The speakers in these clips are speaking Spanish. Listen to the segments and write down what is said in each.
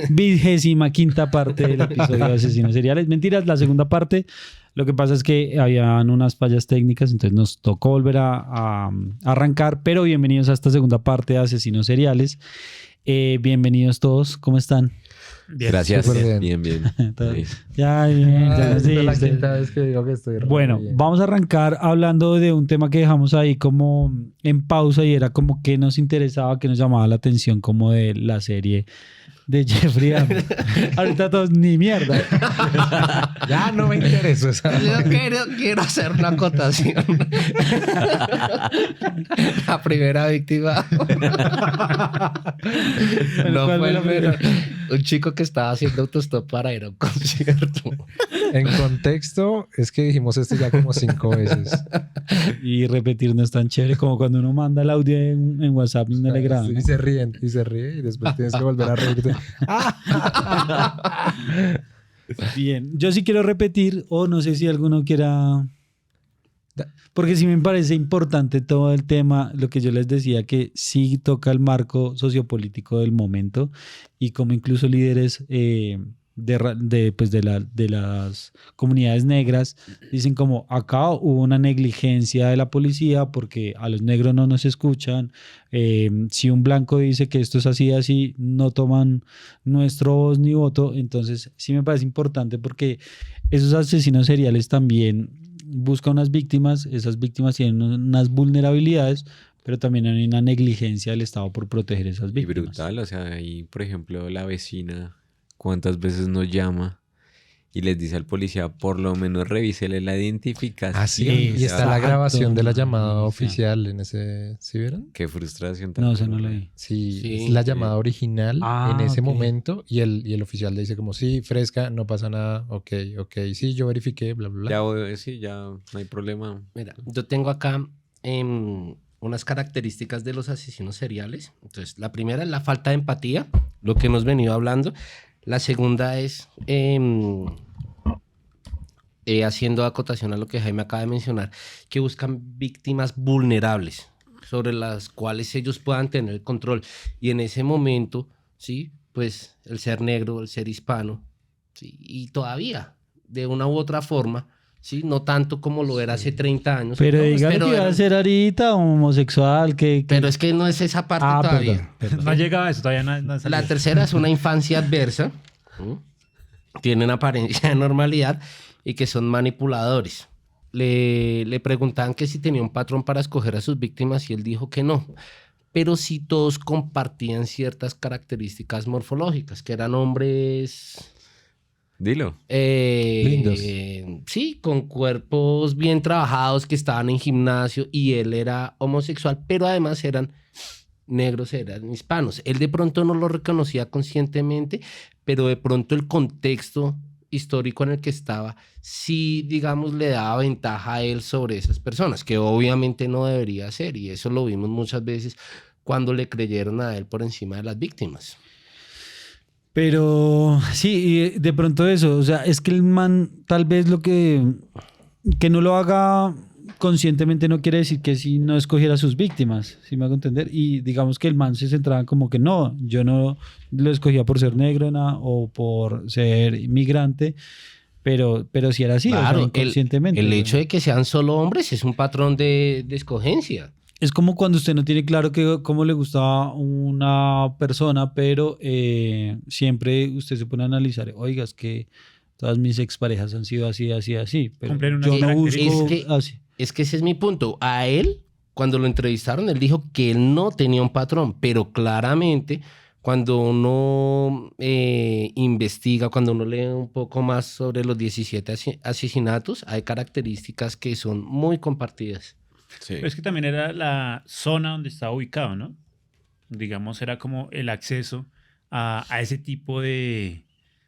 25ª parte del episodio de Asesinos Seriales. Mentiras, la segunda parte. Lo que pasa es que habían unas fallas técnicas, entonces nos tocó volver a arrancar, pero bienvenidos a esta segunda parte de Asesinos Seriales. Bienvenidos todos, ¿cómo están? Bien, gracias. Bien. Ya, sí, es la quinta vez que digo que estoy bueno, bien. Vamos a arrancar hablando de un tema que dejamos ahí como en pausa y era como que nos interesaba, que nos llamaba la atención como de la serie de Jeffrey Dahmer. Ahorita todos ni mierda. Ya no me interesa eso. Yo quiero hacer una acotación. La primera víctima no fue el menor. Un chico que estaba haciendo autostop para ir a un concierto. En contexto, es que dijimos esto ya como 5 veces. Y repetir no es tan chévere como cuando uno manda el audio en WhatsApp y no le graba. Y se ríen, y después tienes que volver a reírte. Bien, yo sí quiero repetir, o no sé si alguno quiera, porque sí me parece importante todo el tema, lo que yo les decía, que sí toca el marco sociopolítico del momento y como incluso líderes de las comunidades negras dicen como acá hubo una negligencia de la policía porque a los negros no nos escuchan, si un blanco dice que esto es así, no toman nuestro voz ni voto. Entonces sí me parece importante porque esos asesinos seriales también buscan unas víctimas, esas víctimas tienen unas vulnerabilidades, pero también hay una negligencia del Estado por proteger esas víctimas. Y brutal, o sea, ahí por ejemplo la vecina cuántas veces nos llama y les dice al policía, por lo menos revísele la identificación. Ah, sí. Y está la grabación de la llamada oficial en ese... ¿Sí vieron? Qué frustración. No, eso no lo vi. Sí, es la llamada original en ese momento y el oficial le dice como, sí, fresca, no pasa nada, ok, sí, yo verifiqué, bla, bla, bla. Ya no hay problema. Mira, yo tengo acá unas características de los asesinos seriales. Entonces, la primera es la falta de empatía, lo que hemos venido hablando. La segunda es, haciendo acotación a lo que Jaime acaba de mencionar, que buscan víctimas vulnerables sobre las cuales ellos puedan tener el control. Y en ese momento, ¿sí? Pues el ser negro, el ser hispano, ¿sí? Y todavía, de una u otra forma, ¿sí? No tanto como lo era hace 30 años. Pero digan que iba a ser ahorita homosexual. Pero es que no es esa parte todavía. Perdón. No ha llegado a eso, todavía no La tercera es una infancia adversa. Tienen apariencia de normalidad y que son manipuladores. Le preguntaban que si tenía un patrón para escoger a sus víctimas y él dijo que no. Pero sí todos compartían ciertas características morfológicas, que eran hombres... Dilo. Lindos. Sí, con cuerpos bien trabajados que estaban en gimnasio y él era homosexual, pero además eran negros, eran hispanos. Él de pronto no lo reconocía conscientemente, pero de pronto el contexto histórico en el que estaba sí, digamos, le daba ventaja a él sobre esas personas, que obviamente no debería ser, y eso lo vimos muchas veces cuando le creyeron a él por encima de las víctimas. Pero sí, de pronto eso, o sea, es que el man tal vez lo que no lo haga conscientemente no quiere decir que si no escogiera a sus víctimas, ¿sí me hago entender? Y digamos que el man se centraba como que no, yo no lo escogía por ser negro o por ser inmigrante, pero si era así, claro, o sea, inconscientemente. El hecho de que sean solo hombres es un patrón de escogencia. Es como cuando usted no tiene claro cómo le gustaba una persona, pero siempre usted se pone a analizar, oiga, es que todas mis exparejas han sido así, pero yo no busco así. Es que ese es mi punto. A él, cuando lo entrevistaron, él dijo que él no tenía un patrón, pero claramente cuando uno investiga, cuando uno lee un poco más sobre los 17 asesinatos, hay características que son muy compartidas. Sí. Pero es que también era la zona donde estaba ubicado, ¿no? Digamos, era como el acceso a ese tipo de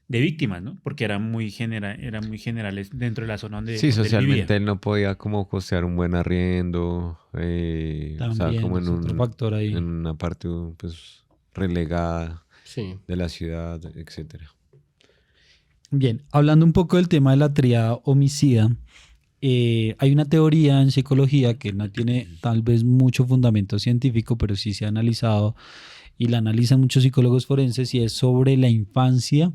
víctimas, ¿no? Porque eran muy generales dentro de la zona donde sí, donde socialmente él no podía como costear un buen arriendo, también, o sea, como en otro factor ahí. En una parte pues relegada de la ciudad, etcétera. Bien, hablando un poco del tema de la tríada homicida, hay una teoría en psicología que no tiene tal vez mucho fundamento científico, pero sí se ha analizado y la analizan muchos psicólogos forenses, y es sobre la infancia,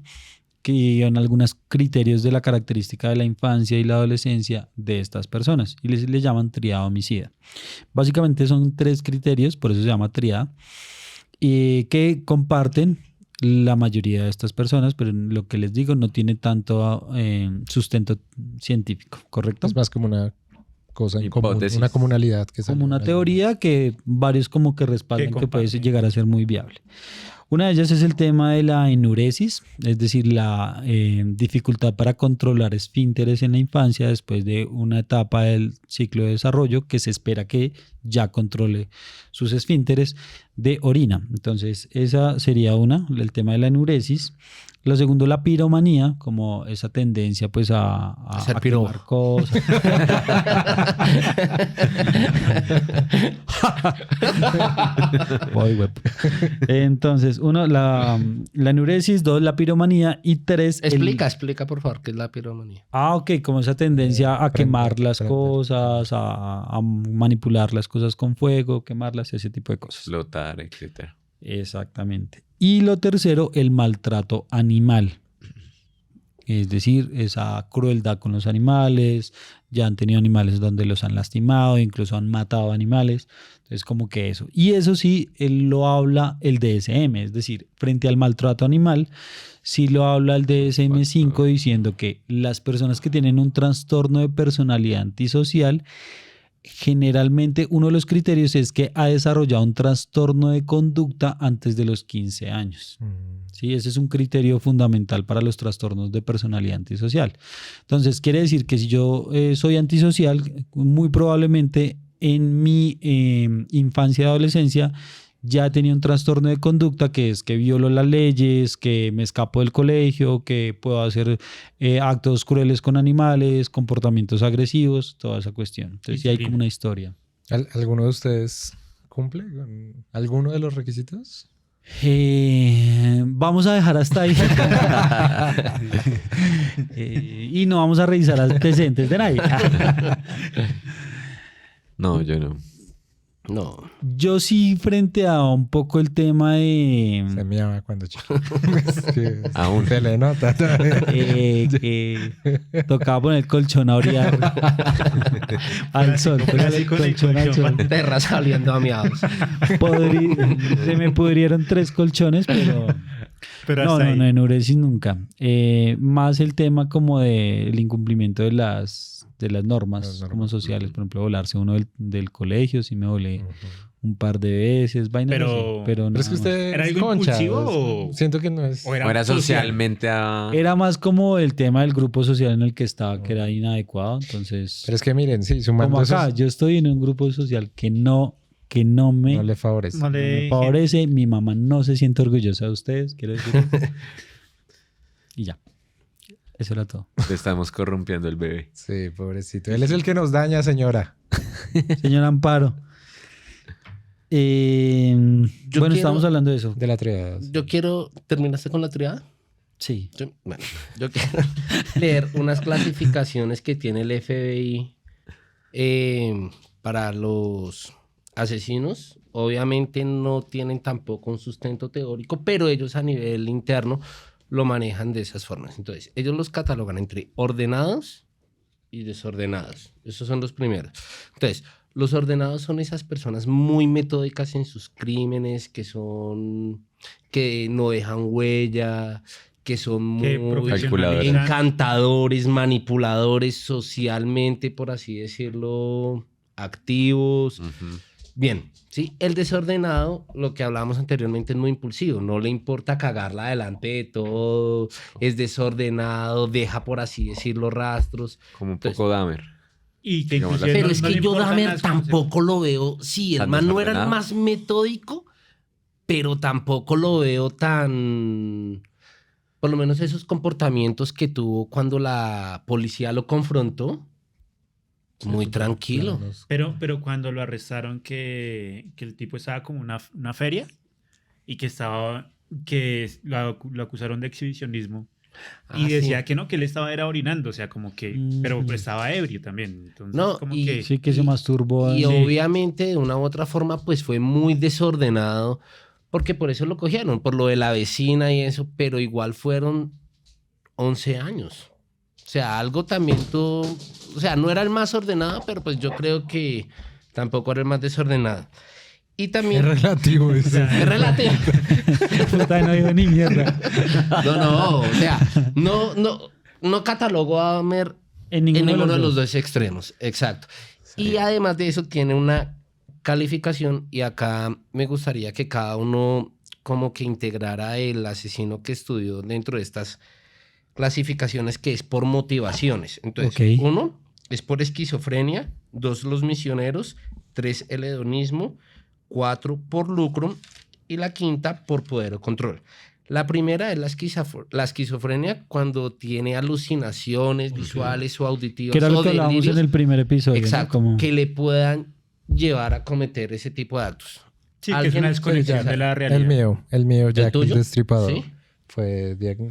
que en algunos criterios de la característica de la infancia y la adolescencia de estas personas, y le llaman tríada homicida. Básicamente son 3 criterios, por eso se llama tríada, que comparten la mayoría de estas personas, pero lo que les digo no tiene tanto sustento científico, ¿correcto? Es más como una cosa en común, Hipótesis. una comunalidad que Como una teoría que varios como que respaldan que puede comparten. llegar a ser muy viable. Una de ellas es el tema de la enuresis, es decir, la dificultad para controlar esfínteres en la infancia después de una etapa del ciclo de desarrollo que se espera que ya controle sus esfínteres de orina. Entonces, esa sería una, el tema de la enuresis. Lo segundo, la piromanía, como esa tendencia pues a ser piro. quemar cosas. Voy, web. Entonces, uno, la enuresis, 2, la piromanía, y 3, Explica por favor qué es la piromanía. ok, como esa tendencia a quemar las prender. cosas, a manipular las cosas con fuego, quemarlas, ese tipo de cosas. Flotar, etcétera. Exactamente. Y lo tercero, el maltrato animal. Es decir, esa crueldad con los animales, ya han tenido animales donde los han lastimado, incluso han matado animales. Entonces, como que eso. Y eso sí, él lo habla el DSM, es decir, frente al maltrato animal, sí lo habla el DSM-5 diciendo que las personas que tienen un trastorno de personalidad antisocial, generalmente uno de los criterios es que ha desarrollado un trastorno de conducta antes de los 15 años. Sí, ese es un criterio fundamental para los trastornos de personalidad antisocial. Entonces, quiere decir que si yo soy antisocial, muy probablemente en mi infancia y adolescencia ya tenía un trastorno de conducta, que es que violo las leyes, que me escapo del colegio, que puedo hacer actos crueles con animales, comportamientos agresivos, toda esa cuestión. Entonces, sí hay como una historia. ¿Alguno de ustedes cumple con alguno de los requisitos? Vamos a dejar hasta ahí. Y no vamos a revisar antecedentes de nadie. No, yo no. No. Yo sí, frente a un poco el tema de Se me llama cuando chico. Es que Aún. se le nota. que tocaba poner el colchón a orear al sol. Poner el con el colchón al sol. colchón. Perra saliendo a miados. Se me pudrieron 3 colchones, pero Pero no, hasta ahí. no, enuresis nunca. Más el tema como del incumplimiento de las normas, Las normas. como sociales, por ejemplo, volarse uno del colegio, sí me volé un par de veces, vainas Pero- así, pero Pero nada es que más. usted ¿Era es algo concha, impulsivo es- o- Siento que no es... o O era social. socialmente a... Era más como el tema del grupo social en el que estaba, que era inadecuado, entonces... Pero es que miren, sí, sumando Como acá, esos, yo estoy en un grupo social que no me, no le favorece. No le- me favorece, mi mamá no se siente orgullosa de ustedes, quiero decir. Y ya. Eso era todo. Te estamos corrompiendo el bebé. Sí, pobrecito. Él es el que nos daña, señora. Señor Amparo. Bueno, quiero- estamos hablando de eso. De la triada. Yo quiero... ¿Terminaste con la triada? Sí. Bueno, yo quiero leer unas clasificaciones que tiene el FBI para los asesinos. Obviamente no tienen tampoco un sustento teórico, pero ellos a nivel interno lo manejan de esas formas. Entonces, ellos los catalogan entre ordenados y desordenados. Esos son los primeros. Entonces, los ordenados son esas personas muy metódicas en sus crímenes, que no dejan huella, que son Que muy Calculadores. encantadores, manipuladores socialmente, por así decirlo, activos. Ujú. Bien, sí, el desordenado, lo que hablábamos anteriormente, es muy impulsivo, no le importa cagarla delante de todo, es desordenado, deja, por así decirlo, rastros. Como un Entonces- poco Dahmer. Y que Digamos, inclusive Pero no- es no que le yo importan Dahmer las tampoco lo veo, sí, el ¿Tan man no era el desordenado? más metódico, pero tampoco lo veo tan... Por lo menos esos comportamientos que tuvo cuando la policía lo confrontó, muy tranquilo. Pero cuando lo arrestaron, que el tipo estaba como una feria y que lo acusaron de exhibicionismo y Ah, decía sí. que no, que él estaba era orinando, o sea, como que, pero estaba ebrio también. Entonces, No, como y- que Sí, que se masturbó. Y sí. obviamente de una u otra forma pues fue muy desordenado porque por eso lo cogieron, por lo de la vecina y eso, pero igual fueron 11 años. O sea, algo también tuvo, o sea, no era el más ordenado, pero pues yo creo que tampoco era el más desordenado. Y también... Es relativo eso. Es relativo. Puta, no digo ni mierda. No, o sea, no catalogo a Dahmer en ninguno de los dos extremos. Exacto. Y además de eso tiene una calificación y acá me gustaría que cada uno como que integrara el asesino que estudió dentro de estas clasificaciones, que es por motivaciones. Entonces, Ok. 1 es por esquizofrenia, 2 los misioneros, 3 el hedonismo, 4 por lucro y la quinta por poder o control. La primera es la esquizofrenia cuando tiene alucinaciones visuales o auditivas. Que era lo o que hablábamos delirios. en el primer episodio. ¿no? Exacto, Como... que le puedan llevar a cometer ese tipo de actos. Sí, que es Alguien- una desconexión de la realidad. El mío, Jack el tuyo? Destripador. ¿Sí?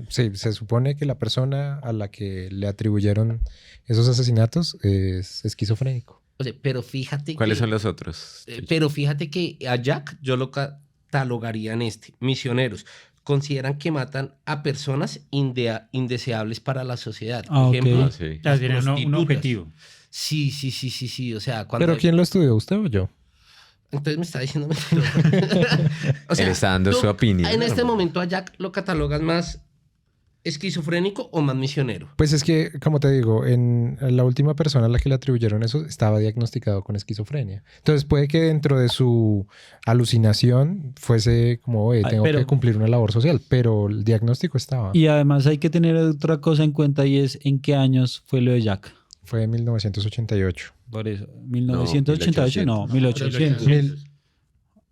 Sí, se supone que la persona a la que le atribuyeron esos asesinatos es esquizofrénico. Oye, pero fíjate ¿Cuáles que... son los otros? Pero fíjate que a Jack yo lo catalogaría en este. Misioneros. Consideran que matan a personas indeseables para la sociedad. Ah, Por ejemplo, Ah, sí. O sea, tiene un prostitutas. objetivo. Sí. O sea, cuando... ¿Pero quién lo estudió, usted o yo? Entonces me está diciendo... o Él está dando tú, su opinión. En este hermano. momento a Jack lo catalogas más esquizofrénico o más misionero. Pues es que, como te digo, en la última persona a la que le atribuyeron eso estaba diagnosticado con esquizofrenia. Entonces puede que dentro de su alucinación fuese como, oye, Ay, tengo pero- que cumplir una labor social, pero el diagnóstico estaba. Y además hay que tener otra cosa en cuenta y es en qué años fue lo de Jack. Fue en 1988. Por eso, 1988, no, 1800. 1800.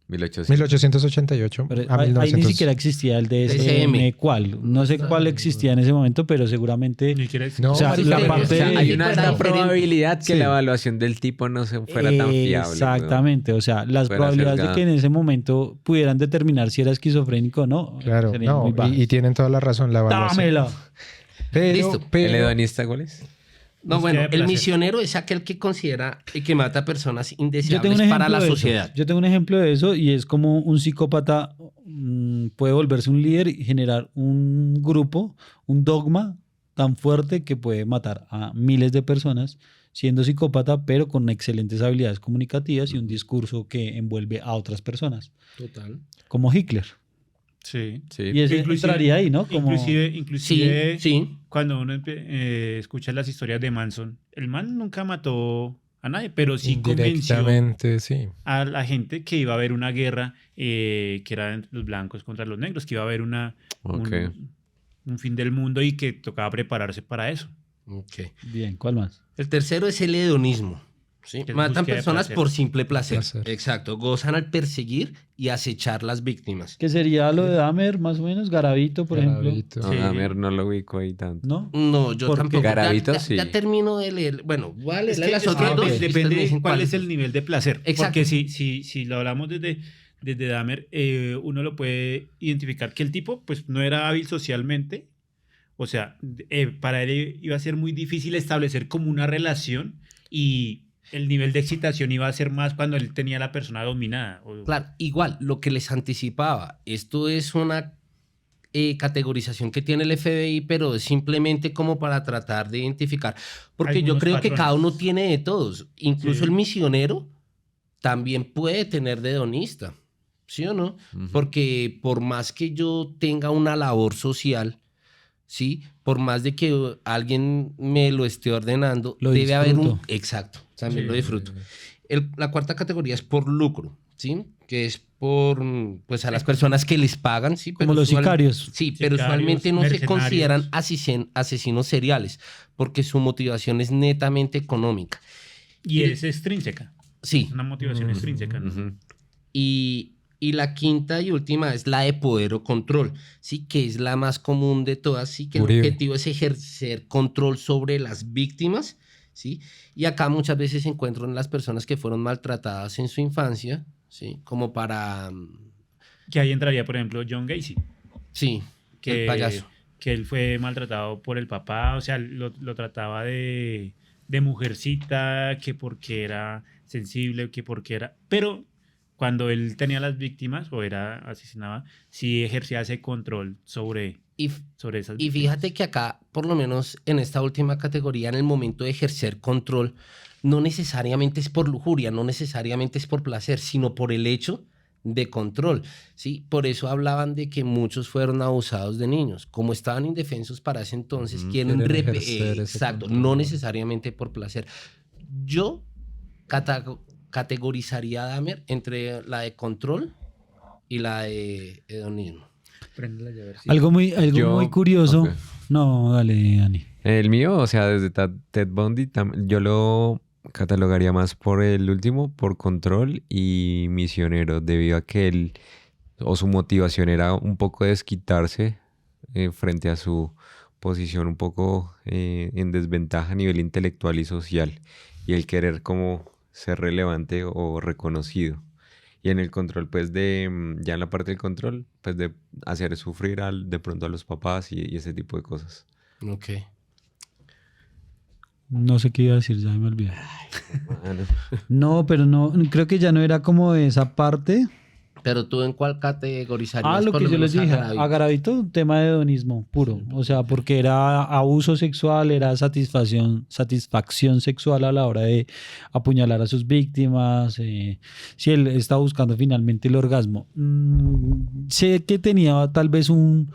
1800. 1888 Pero a ahí ni 1900. siquiera existía el DSM. DSM. ¿Cuál? No sé cuál existía en ese momento, pero seguramente... Ni siquiera es- No, O sea, marica, la parte O sea, de- hay una Era alta diferente. probabilidad que Sí. la evaluación del tipo no se fuera tan fiable. Exactamente, o sea, las Fuera probabilidades de sesgada. que en ese momento pudieran determinar si era esquizofrénico o no, Claro, serían no, muy bajas. y tienen toda la razón, la evaluación. ¡Dámelo! Pero, Listo. ¿El pero hedonista cuál es? No, Búsqueda bueno, de el placer. misionero es aquel que considera y que mata a personas Yo tengo un indeseables ejemplo para la de eso. sociedad. Yo tengo un ejemplo de eso y es como un psicópata puede volverse un líder y generar un grupo, un dogma tan fuerte que puede matar a miles de personas siendo psicópata, pero con excelentes habilidades comunicativas y un discurso que envuelve a otras personas, Total. como Hitler. Sí. Sí. Y ese entraría ahí, ¿no? Como... Inclusive Sí. cuando uno escucha las historias de Manson, el man nunca mató a nadie, pero sí convenció indirectamente, sí. a la gente que iba a haber una guerra que eran los blancos contra los negros, que iba a haber Ok. un fin del mundo y que tocaba prepararse para eso. Ok. Bien, ¿cuál más? El tercero es el hedonismo. ¿Sí? Que es Matan búsqueda de personas placer. por simple placer. Placer. Exacto. Gozan al perseguir y acechar las víctimas. ¿Qué sería lo de Dahmer, más o menos? Garavito, por Garavito. No, Sí. Dahmer no lo ubico ahí tanto. ejemplo. ¿No? No, yo ¿Por qué? tampoco. Garavito, ya, sí. ya termino de leer. Bueno, voy a leer Es que, las es que otras dos. depende y ustedes me de dicen cuál es el nivel de placer. Exacto. Porque si lo hablamos desde Dahmer, uno lo puede identificar que el tipo pues no era hábil socialmente. O sea, para él iba a ser muy difícil establecer como una relación y el nivel de excitación iba a ser más cuando él tenía a la persona dominada. Claro, igual, lo que les anticipaba, esto es una categorización que tiene el FBI, pero es simplemente como para tratar de identificar, porque yo Algunos creo que patrones. cada uno tiene de todos, incluso Sí. el misionero también puede tener de hedonista, ¿sí o no? Ujú. Porque por más que yo tenga una labor social, ¿sí? Por más de que alguien me lo esté ordenando, Lo debe haber un... disfruto. Exacto, también Sí. lo disfruto. La cuarta categoría es por lucro, ¿sí? Que es por, pues, a las personas que les pagan, ¿sí? Como los sicarios. Sí, pero Sicarios, usualmente no se mercenarios. consideran asesinos seriales, porque su motivación es netamente económica. Y es extrínseca. Sí, Una motivación extrínseca. ¿no? Ujú. y la quinta y última es la de poder o control, ¿sí? Que es la más común de todas, ¿sí? Que el Uribe. objetivo es ejercer control sobre las víctimas, ¿sí? Y acá muchas veces se encuentran las personas que fueron maltratadas en su infancia, ¿sí? Como para, Que ahí entraría, por ejemplo, John Gacy. sí, Que, el payaso. que él fue maltratado por el papá, o sea, lo trataba de mujercita, que porque era sensible, que porque era... Pero cuando él tenía las víctimas o era asesinaba, sí ejercía ese control sobre esas Y víctimas. fíjate que acá, por lo menos en esta última categoría, en el momento de ejercer control, no necesariamente es por lujuria, no necesariamente es por placer, sino por el hecho de control, ¿sí? Por eso hablaban de que muchos fueron abusados de niños. Como estaban indefensos para ese entonces, quieren Quieren ejercer ese exacto, control. no necesariamente por placer. Yo categorizaría a Dahmer entre la de control y la de hedonismo. Préndela ya a ver si- Algo muy Yo- curioso. ok. No, dale, Dani. El mío, o sea, desde Ted Bundy, yo lo catalogaría más por el último, por control y misionero, debido a que él, o su motivación era un poco desquitarse frente a su posición un poco en desventaja a nivel intelectual y social, y el querer como ser relevante o reconocido. Y en el control, pues ya en la parte del control, pues de hacer sufrir de pronto a los papás y ese tipo de cosas. Ok. No sé qué iba a decir, ya me olvidé. Mano. No, pero no, creo que ya no era como de esa parte. Pero tú, ¿en cuál categorizarías? Lo que yo les dije, Agravito? agravito, un tema de hedonismo puro. O sea, porque era abuso sexual, era satisfacción sexual a la hora de apuñalar a sus víctimas. Si él estaba buscando finalmente el orgasmo. Sé que tenía tal vez un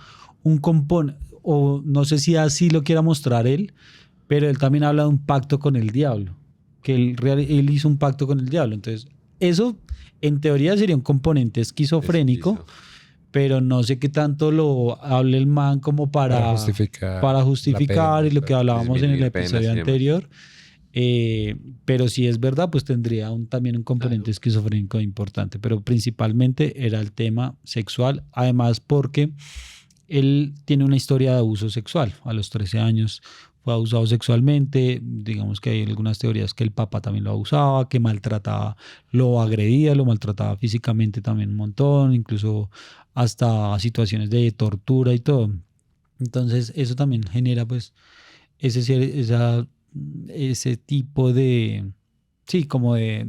componente, o no sé si así lo quiera mostrar él, pero él también habla de un pacto con el diablo. Que él hizo un pacto con el diablo. Entonces, eso en teoría sería un componente esquizofrénico, Esquizo. pero no sé qué tanto lo hable el man como para justificar la y lo pena, que hablábamos en el disminuir penas y episodio demás. anterior. Pero si es verdad, pues tendría también un componente esquizofrénico importante, pero principalmente era el tema sexual, además porque él tiene una historia de abuso sexual. A los 13 años fue abusado sexualmente. Digamos que hay algunas teorías que el papá también lo abusaba, que maltrataba, lo agredía, lo maltrataba físicamente también un montón, incluso hasta situaciones de tortura y todo. Entonces eso también genera pues ese tipo de, sí, como de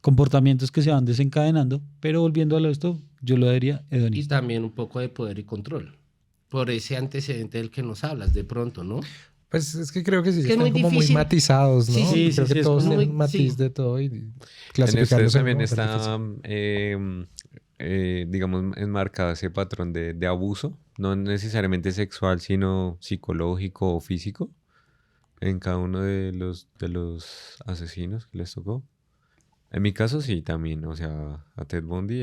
comportamientos que se van desencadenando. Pero volviendo a esto, yo lo diría Y hedonista. también un poco de poder y control. Por ese antecedente del que nos hablas, de pronto, ¿no? Pues es que creo que sí, Es que es están muy como muy difícil. matizados, ¿no? Sí, sí, Creo sí, que es todos como tienen muy- un matiz sí. de todo y En clasificarlos ustedes también como tan está, difícil. digamos, enmarcado ese patrón de abuso, no necesariamente sexual, sino psicológico o físico, en cada uno de los asesinos que les tocó. En mi caso sí, también, o sea, a Ted Bundy,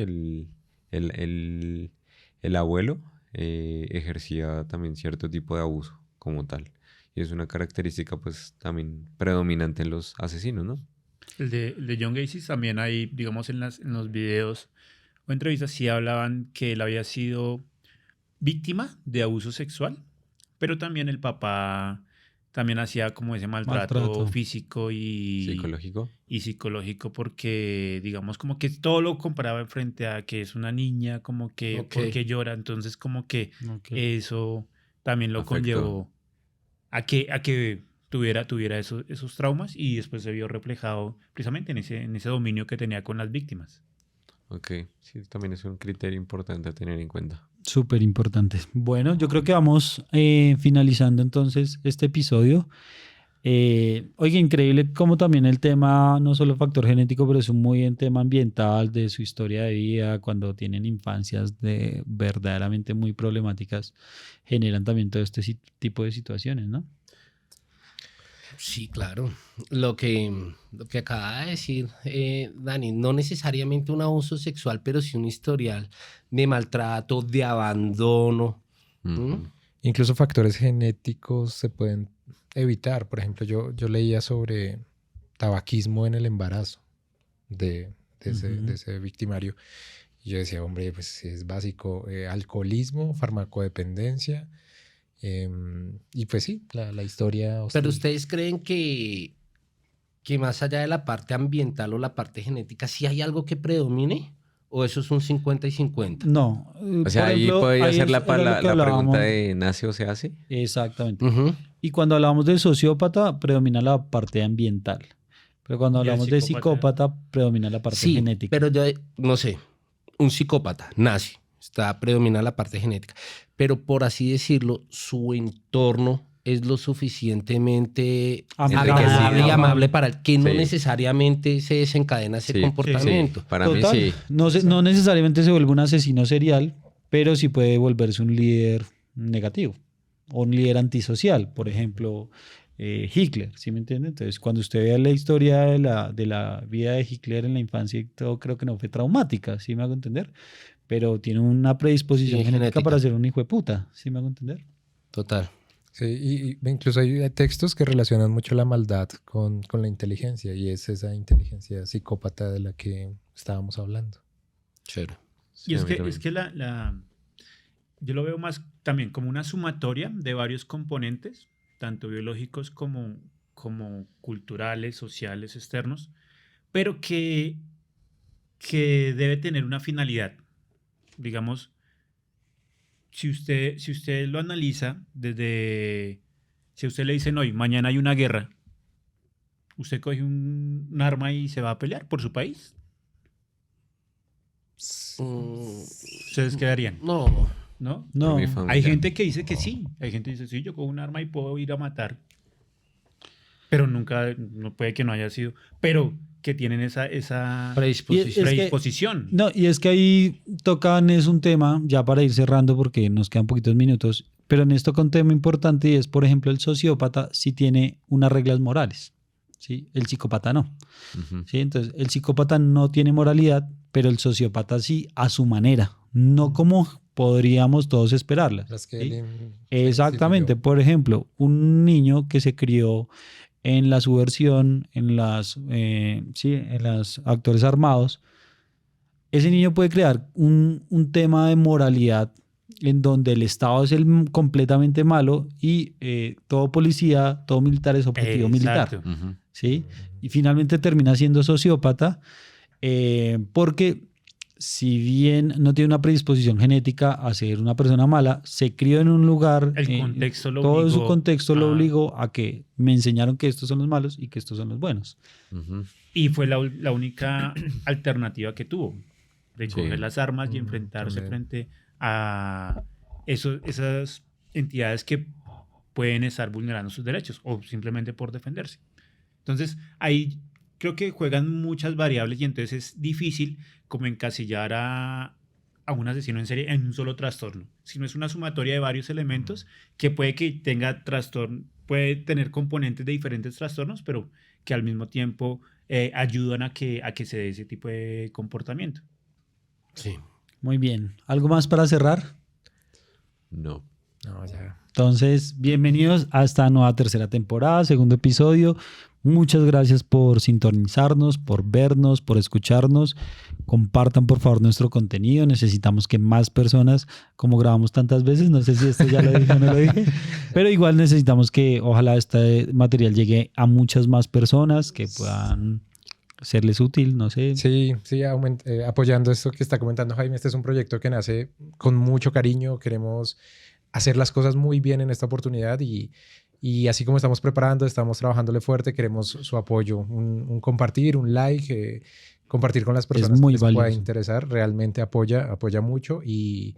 el abuelo, ejercía también cierto tipo de abuso como tal. Y es una característica pues también predominante en los asesinos, ¿no? El de John Gacy también hay, digamos, en los videos o entrevistas sí hablaban que él había sido víctima de abuso sexual, pero también el papá también hacía como ese maltrato Maltrato. físico Psicológico. y psicológico porque, digamos, como que todo lo comparaba frente a que es una niña, como que Ok. porque llora, entonces como que Ok. eso también lo Afectó. conllevó a que tuviera esos traumas y después se vio reflejado precisamente en ese dominio que tenía con las víctimas. Ok, sí, también es un criterio importante a tener en cuenta. Súper importante. Bueno, yo creo que vamos finalizando entonces este episodio. Oye, increíble como también el tema, no solo factor genético, pero es un muy buen tema ambiental de su historia de vida, cuando tienen infancias verdaderamente muy problemáticas, generan también todo este tipo de situaciones, ¿no? Sí, claro. Lo que acaba de decir Dani, no necesariamente un abuso sexual, pero sí un historial de maltrato, de abandono. Ujú. Incluso factores genéticos se pueden evitar. Por ejemplo, yo leía sobre tabaquismo en el embarazo de ese victimario. Y yo decía, hombre, pues es básico. Alcoholismo, farmacodependencia. Y pues sí, la historia hostil. Pero ¿ustedes creen que más allá de la parte ambiental o la parte genética, sí hay algo que predomine? ¿O eso es un 50 y 50? No. O sea, por ahí ejemplo, podría ahí ser la era lo que pregunta hablábamos. de ¿nace o se hace? Exactamente. Ujú. Y cuando hablamos del sociópata, predomina la parte ambiental. Pero cuando Y el hablamos de psicópata. psicópata, predomina la parte Sí, genética. pero yo no sé, un psicópata nace, predomina la parte genética, pero por así decirlo, su entorno es lo suficientemente agradable y amable para el que no Sí. necesariamente se desencadena ese Sí, comportamiento. sí, para Total, mí sí. no necesariamente se vuelve un asesino serial, pero sí puede volverse un líder negativo o un líder antisocial. Por ejemplo, Hitler, ¿sí me entiende? Entonces, cuando usted vea la historia de la vida de Hitler en la infancia y todo, creo que no fue traumática, ¿sí me hago entender? Pero tiene una predisposición Sí, genética genética. para ser un hijo de puta, ¿sí me hago entender? Total. Sí, y incluso hay textos que relacionan mucho la maldad con la inteligencia y es esa inteligencia psicópata de la que estábamos hablando. Chévere. Sí, Y a es mí que, también. es que yo lo veo más también como una sumatoria de varios componentes, tanto biológicos como culturales, sociales, externos, pero que debe tener una finalidad. Digamos, si usted lo analiza si a usted le dicen hoy, mañana hay una guerra, ¿usted coge un arma y se va a pelear por su país? ¿Ustedes qué harían? No, ¿No? No, Por mi Hay familia. gente que dice que sí. Hay gente que dice, sí, yo cojo un arma y puedo ir a matar. Pero nunca, no puede que no haya sido. Pero que tienen esa predisposición. es que- predisposición. no, y es que ahí tocan, es un tema, ya para ir cerrando porque nos quedan poquitos minutos, pero en esto con un tema importante y es, por ejemplo, el sociópata sí tiene unas reglas morales, ¿sí? El psicópata no. Ujú. ¿Sí? Entonces, el psicópata no tiene moralidad, pero el sociópata sí a su manera, no como podríamos todos esperarla. Las que ¿sí? él Exactamente. instituyó. Por ejemplo, un niño que se crió en la subversión, en las actores armados, ese niño puede crear un tema de moralidad en donde el Estado es completamente malo y todo policía, todo militar es objetivo militar. Exacto. Ujú. ¿Sí? Y finalmente termina siendo sociópata porque si bien no tiene una predisposición genética a ser una persona mala, se crió en un lugar, El contexto lo todo su obligó contexto lo a- obligó a que me enseñaron que estos son los malos y que estos son los buenos. Ujú. Y fue la única alternativa que tuvo. De Sí. coger las armas y enfrentarse también. frente a esas entidades que pueden estar vulnerando sus derechos o simplemente por defenderse. Entonces, ahí creo que juegan muchas variables y entonces es difícil como encasillar a un asesino en serie en un solo trastorno, sino es una sumatoria de varios elementos que puede que tenga trastorno, puede tener componentes de diferentes trastornos, pero que al mismo tiempo ayudan a que se dé ese tipo de comportamiento. Sí. Muy bien. ¿Algo más para cerrar? No. No, ya. Entonces, bienvenidos a esta nueva tercera temporada, segundo episodio. Muchas gracias por sintonizarnos, por vernos, por escucharnos. Compartan por favor nuestro contenido. Necesitamos que más personas, como grabamos tantas veces, no sé si esto ya lo dije o no lo dije, pero igual necesitamos que ojalá este material llegue a muchas más personas que puedan serles útil, no sé. Sí, apoyando esto que está comentando Jaime, este es un proyecto que nace con mucho cariño, queremos hacer las cosas muy bien en esta oportunidad y así como estamos preparando, estamos trabajándole fuerte, queremos su apoyo, un compartir, un like, compartir con las personas muy que les pueda valioso. interesar, realmente apoya mucho y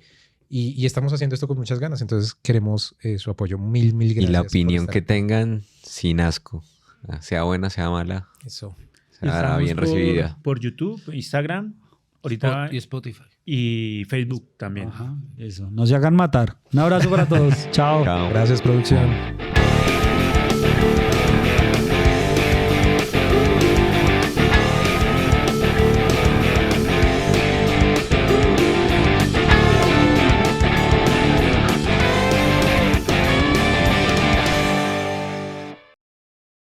estamos haciendo esto con muchas ganas, entonces queremos su apoyo, mil gracias. Y la por opinión estar que aquí. tengan, sin asco. Sea buena, sea mala, Eso. será Estamos bien recibida. por YouTube, Instagram, ahorita Y Spotify. y Facebook también. Ajá, eso. No se hagan matar. Un abrazo para todos. Chao. Chao. Gracias, producción.